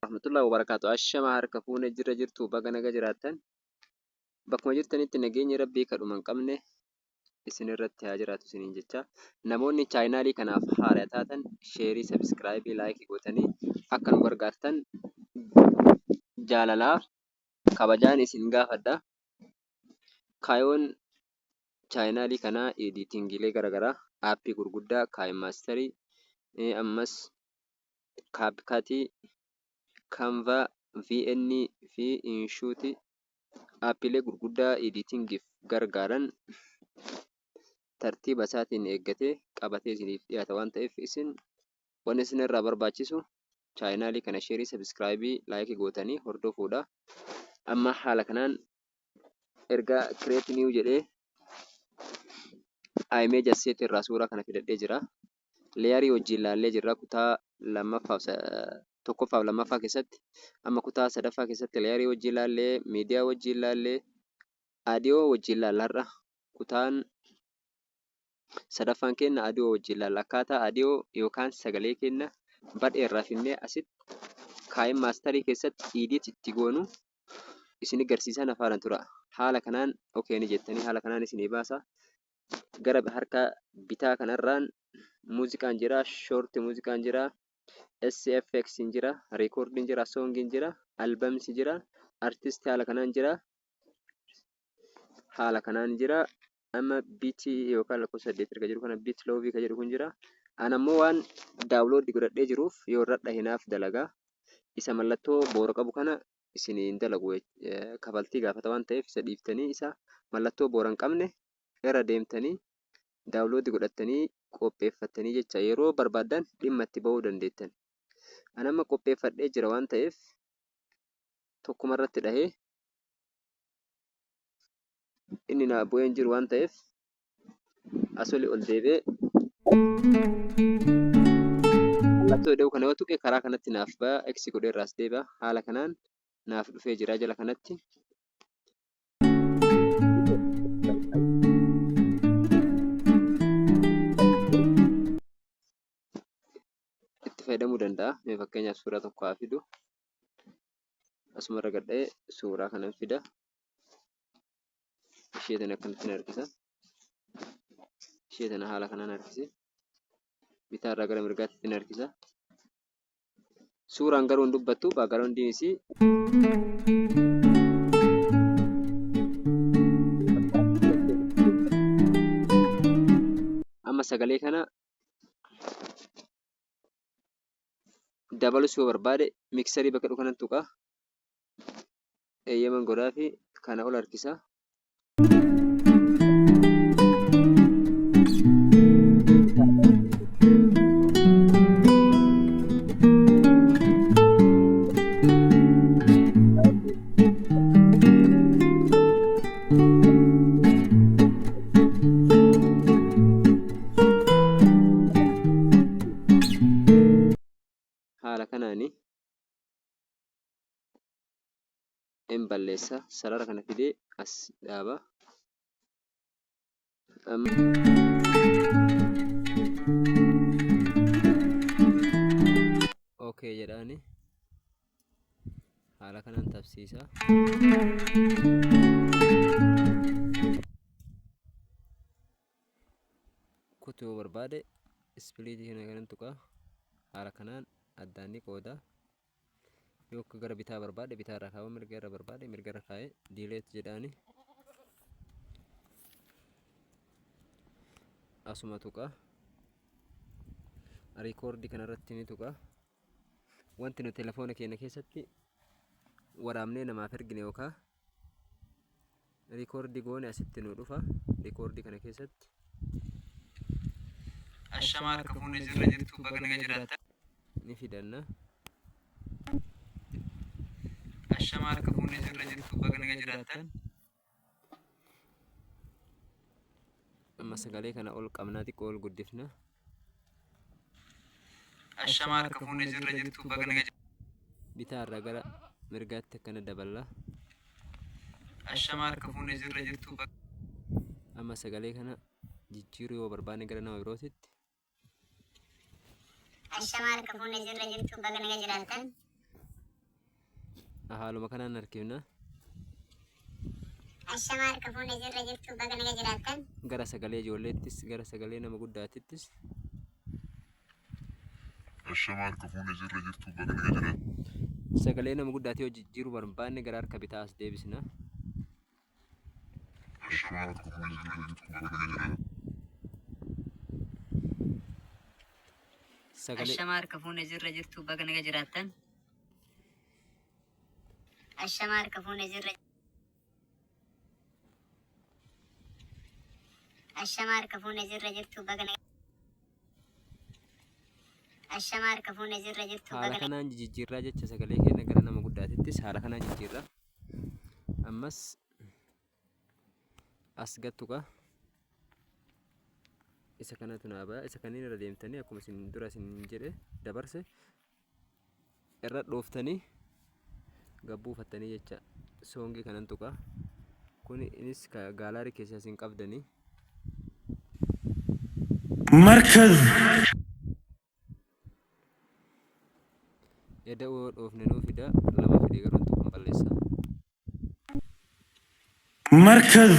Rahmatullahi wabarakatuh. Ashama harka fuunee jirtu baga naga jiraattan bakkuma jirtanitti nageenyi rabbii kadhuma hin qabne isin irratti haa jiraatu isiniin jecha namoonni chaayinaalii kanaaf haaraa taatan sheerii sabiskiraayibii laayikii gootanii akka nu gargaartan jaalalaa kabajaan isin gaafadha. Kaayoon chaayinaalii kanaa editingiilee garaagaraa aappii gurguddaa kaayin maasterii ammas kaapkatii kanvaa VN fi inshuutii aappiilee gurguddaa editingiif gargaaran tartiiba isaatiin eeggatee qabatee isiniif dhiyaata waan ta'eef isin wanni isin irraa barbaachisu chaayinaalii kana sheerii sabiskiraayibii laayikii gootanii hordofuudha. Amma haala kanaan ergaa kireet niiw jedhee imeej asseet irraa suuraa kana fidadhee jira. Leeyarii wajjin ilaallee jirra kutaa tokkoffaaf lammaffaa keessatti amma kutaa sadaffaa keessatti leeyarii wajjin ilaallee miidiyaa wajjin ilaallee aadiyoo wajjin ilaallarra kutaan sadaffaan kenna aadiyoo wajjin ilaalla akkaataa aadiyoo yookaan sagalee kenna badheerraa finnee asitti kaayin maastarii keessatti idiit itti goonu isin garsiisan afaaran tura. Haala kanaan okeeni jettanii haala kanaan isinii baasa. Gara harka bitaa kanarraan muuziqaan jira, shoorti muuziqaan jira, SFX jira, reekoordiin jira, soongiin jira, albamsi jira, artisti haala kanaan jira. Haala kanaan jira. Amma biitii yookaan lakkoofsa 8 erga jiru kana biit loovii kan jedhu kun jira. Ana ammoo waan daawuloodii godhadhee jiruuf yoo irra dhahinaaf dalagaa isa mallattoo boora qabu kana isiniin dalagu kafaltii gaafata waan ta'eef isa dhiiftanii isa mallattoo boora hin qabne irra deemtanii daawuloodii godhattanii qopheeffattanii jecha yeroo barbaadan dhimma itti ba'uu dandeettan. Ana amma qopheeffadhee jira waan ta'eef tokkuma irratti dhahee inni na bu'een jiru waan ta'eef asoli ol deebi'ee mallattoo dha'uu kana yoo tuqe karaa kanatti naaf ba'a eksi godhee irraas deebi'a haala kanaan naaf dhufee jira jala kanatti. Itti fayyadamuu danda'a. Mee fakkeenyaaf suuraa tokko haa fidu. Asuma irra gadha'ee suuraa kanan fida. Ishee tana akkanatti harkisa. Ishee tana haala kanaan harkise. Bitaa irraa gara mirgaatti harkisa. Suuraan garuu hin dubbattu baagaraawundiin isii amma sagalee kana dabalus yoo barbaade miksarii bakka dhufu kanan tuqa eeyyaman godhaa fi kana ol harkisa. Haala kanaani in balleessa sarara kana fidee as dhaaba. Okay jedhaani haala kanaan tabsiisa. Kutuu barbaade ispiliitii kana kanan tuqa haala kanaan addaan ni qooda. Yoo akka gara bitaa barbaade bitaa irraa kaa'u mirga irra barbaade mirga irra kaa'ee diileet jedhaani asuma tuqa. Reekoordii kanarratti ni tuqa. Wanti nu telefoona keenya keessatti waraabnee namaaf ergine yookaan reekoordii goone asitti nu dhufa. Reekoordii kana keessatti Ashama harka fuunee jirra jirtu baga naga jiraattan. Ni fidanna. Ashama harka fuunee jirra jirtu baga naga jiraattan. Amma sagalee kana ol qabnaa xiqqoo ol guddifna. Ashama harka fuunee jirra jirtu baga naga bitaa irraa gara mirgaatti akkana daballa. Ashama harka fuunee jirra jirtu amma sagalee kana jijjiiruu yoo barbaanne gara nama birootitti. Ashama harka fuunee jirra jirtu baga naga jiraattan. haaluma kanaan harkifna Ashamaa fuunee jirra jirtu baga naga jiraattan. gara sagalee ijoolleettis gara sagalee nama guddaatittis Ashamaa fuunee jirra jirtu baga naga jiraattan. sagalee nama guddaatee hojii jiru barbaanne gara harka bitaa as deebisna. Ashamaa fuunee jirra jirtu baga naga jiraattan. sagalee Ashamaa fuunee jirra jirtu baga naga jiraattan. Ashamaa fuunee jirra. Ashamaa fuunee jirra jirtu baga naga. Ashamaa fuunee jirra jirtu haala baga naga. kanaan jijjiirraa jecha sagalee keenya gara nama guddaatittis haala kanaan jijjiirra. Ammas as gattuqa isa kanatu naa ba'a isa kaniin irra deemtanii akkuma isin dura isin jedhe dabarse irra dhooftanii gabbuufattanii jecha soongii kanan tuqa kun inis gaalaarii keessa isin qabdanii مركز edda dhoofne nuu fida lama fidee garuun tuqan balleessa. مركز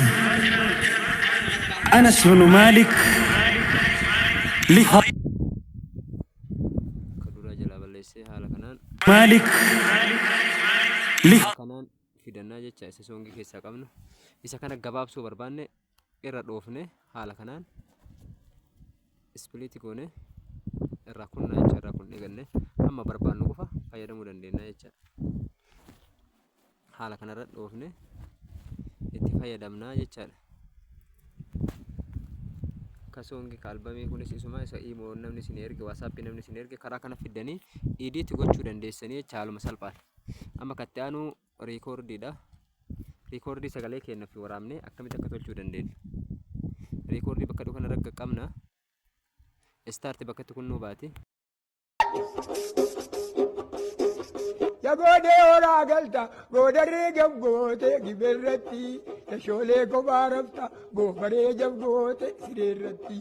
أنس بن مالك Kaduraa jalaa balleessee haala kanaan مالك kanaan fidannaa jecha isa soongii keessaa qabnu isa kana gabaabsuu barbaanne irra dhoofne haala kanaan ispiliitii goone irraa kunnaa jecha irraa kun eeganne amma barbaannu qofa fayyadamuu dandeenya jecha haala kanarra dhoofne itti fayyadamnaa jechaadha. Kasoongi kaalbamii kunis isuma isa imoo namni isin erge waasappii namni isin erge karaa kana fiddanii idiitti gochuu dandeessanii jecha haaluma salphaan. Amma katti aanu riikoordiidha. Riikoordii sagalee kennuuf waraabnee akkamitti akka tolchuu dandeenya. Riikoordii bakka dhufu kanarra qabna. Istaarti bakka itti kunnuu baati. Jagode ora galta godare gabgote giberratti shole ko barafta gofare jabgote sirerratti.